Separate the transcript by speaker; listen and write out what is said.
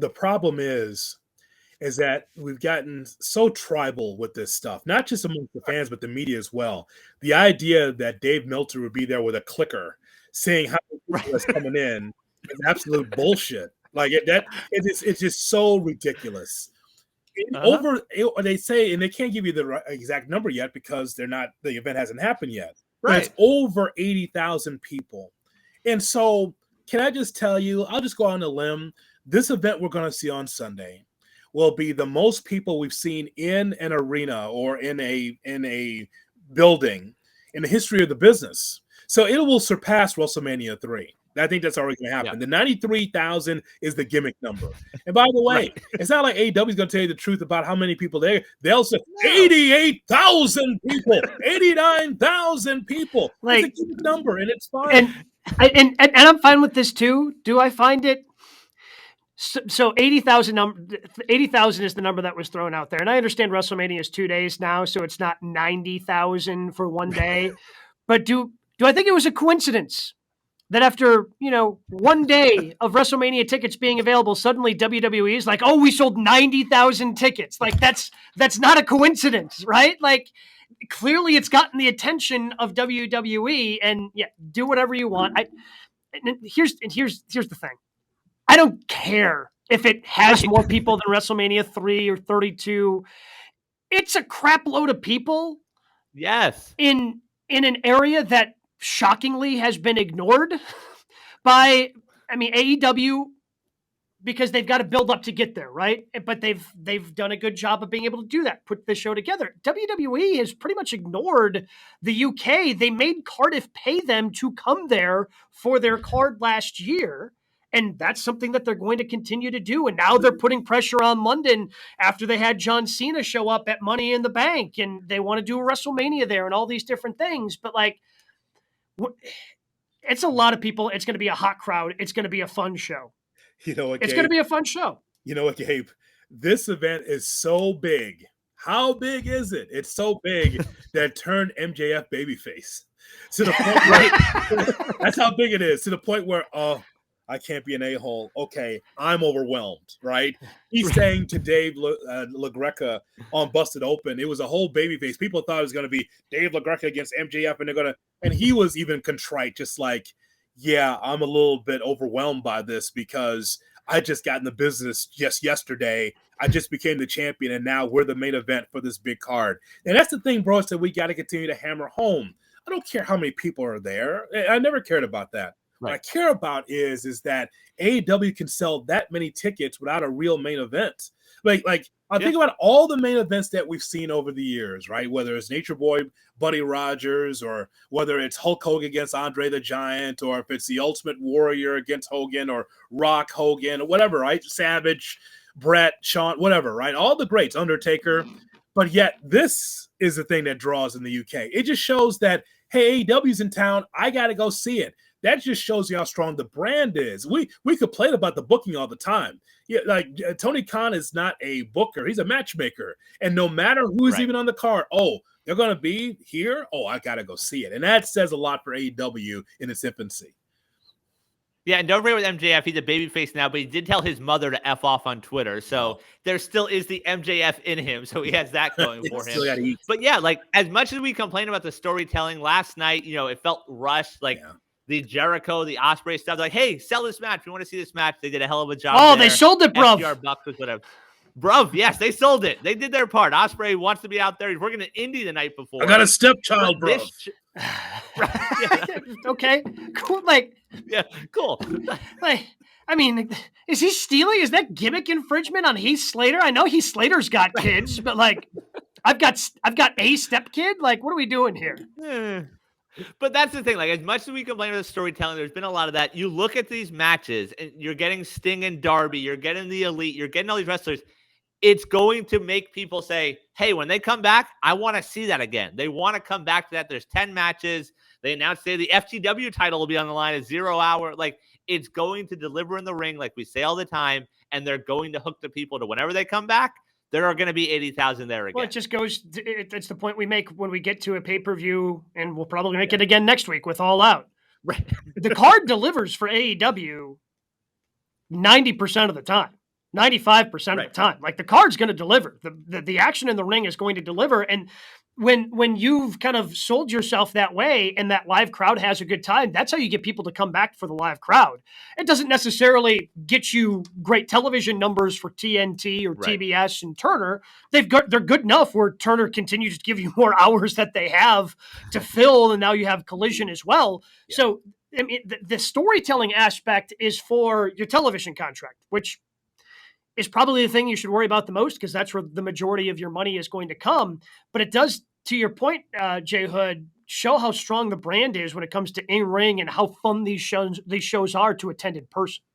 Speaker 1: The problem is that we've gotten so tribal with this stuff, not just amongst the fans, but the media as well. The idea that Dave Meltzer would be there with a clicker saying how many people is coming in is absolute bullshit. Like it's just so ridiculous. They say, and they can't give you the exact number yet because the event hasn't happened yet. Right. But it's over 80,000 people. And so can I just tell you, I'll just go on a limb. This event we're going to see on Sunday will be the most people we've seen in an arena or in a building in the history of the business. So it will surpass WrestleMania 3. I think that's already going to happen. Yeah. The 93,000 is the gimmick number. And by the way, it's not like AEW is going to tell you the truth about how many people there. They'll say 88,000 people, 89,000 people. Like, it's a gimmick number, and it's fine.
Speaker 2: And I'm fine with this too. Do I find it? So 80,000 is the number that was thrown out there. And I understand WrestleMania is 2 days now, so it's not 90,000 for one day. But do I think it was a coincidence that after, 1 day of WrestleMania tickets being available, suddenly WWE is like, oh, we sold 90,000 tickets. Like that's not a coincidence, right? Like clearly it's gotten the attention of WWE, and do whatever you want. Here's the thing. I don't care if it has more people than WrestleMania 3 or 32. It's a crap load of people.
Speaker 3: Yes.
Speaker 2: In an area that shockingly has been ignored by, AEW, because they've got to build up to get there, right? But they've done a good job of being able to do that, put the show together. WWE has pretty much ignored the UK. They made Cardiff pay them to come there for their card last year. And that's something that they're going to continue to do. And now they're putting pressure on London after they had John Cena show up at Money in the Bank, and they want to do a WrestleMania there and all these different things. But it's a lot of people. It's going to be a hot crowd. It's going to be a fun show.
Speaker 1: You know what, Gabe?
Speaker 2: It's going to be a fun show.
Speaker 1: You know what, Gabe? This event is so big. How big is it? It's so big that it turned MJF babyface. To the point where, that's how big it is. To the point where, I can't be an a-hole. Okay, I'm overwhelmed, right? He's saying to Dave LaGreca on Busted Open, it was a whole babyface. People thought it was going to be Dave LaGreca against MJF, and he was even contrite, just like, yeah, I'm a little bit overwhelmed by this because I just got in the business just yesterday. I just became the champion, and now we're the main event for this big card. And that's the thing, bro, that we got to continue to hammer home. I don't care how many people are there. I never cared about that. What I care about is that AEW can sell that many tickets without a real main event. Like I think about all the main events that we've seen over the years, right? Whether it's Nature Boy, Buddy Rogers, or whether it's Hulk Hogan against Andre the Giant, or if it's the Ultimate Warrior against Hogan, or Rock Hogan, or whatever, right? Savage, Brett, Shawn, whatever, right? All the greats, Undertaker. But yet this is the thing that draws in the UK. It just shows that, hey, AEW's in town. I got to go see it. That just shows you how strong the brand is. We complain about the booking all the time. Yeah, like Tony Khan is not a booker; he's a matchmaker. And no matter who's even on the card, they're going to be here. I got to go see it, and that says a lot for AEW in its infancy.
Speaker 3: Yeah, and don't forget with MJF, he's a babyface now, but he did tell his mother to F off on Twitter. So there still is the MJF in him. So he has that going for him. But yeah, like as much as we complain about the storytelling last night, it felt rushed. The Jericho, the Ospreay stuff, like, hey, sell this match. We want to see this match. They did a hell of a job.
Speaker 2: Oh, they sold it, bruv.
Speaker 3: FTR Bucks with whatever. Bruv, yes, they sold it. They did their part. Ospreay wants to be out there. He's working at Indy the night before.
Speaker 1: I got a stepchild, bruv.
Speaker 2: Okay, cool.
Speaker 3: Cool.
Speaker 2: Is he stealing? Is that gimmick infringement on Heath Slater? I know Heath Slater's got kids, but I've got a stepkid. What are we doing here?
Speaker 3: But that's the thing. As much as we complain about the storytelling, there's been a lot of that. You look at these matches, and you're getting Sting and Darby, you're getting the Elite, you're getting all these wrestlers. It's going to make people say, hey, when they come back, I want to see that again. They want to come back to that. There's 10 matches. They announced today the FTW title will be on the line at 0 hour. It's going to deliver in the ring, like we say all the time, and they're going to hook the people to whenever they come back. There are going to be 80,000 there again.
Speaker 2: Well, it just goes, it's the point we make when we get to a pay-per-view, and we'll probably make it again next week with All Out.
Speaker 3: Right.
Speaker 2: The card delivers for AEW 90% of the time. 95% of
Speaker 3: Right.
Speaker 2: the time. Like the card's going to deliver. The action in the ring is going to deliver. And when you've kind of sold yourself that way and that live crowd has a good time, that's how you get people to come back for the live crowd. It doesn't necessarily get you great television numbers for TNT or
Speaker 3: Right.
Speaker 2: TBS and Turner. They're good enough where Turner continues to give you more hours that they have to fill, and now you have Collision as well.
Speaker 3: Yeah.
Speaker 2: So I mean, the storytelling aspect is for your television contract, which is probably the thing you should worry about the most because that's where the majority of your money is going to come. But it does, to your point, Jay Hood, show how strong the brand is when it comes to in-ring and how fun these shows are to attend in person.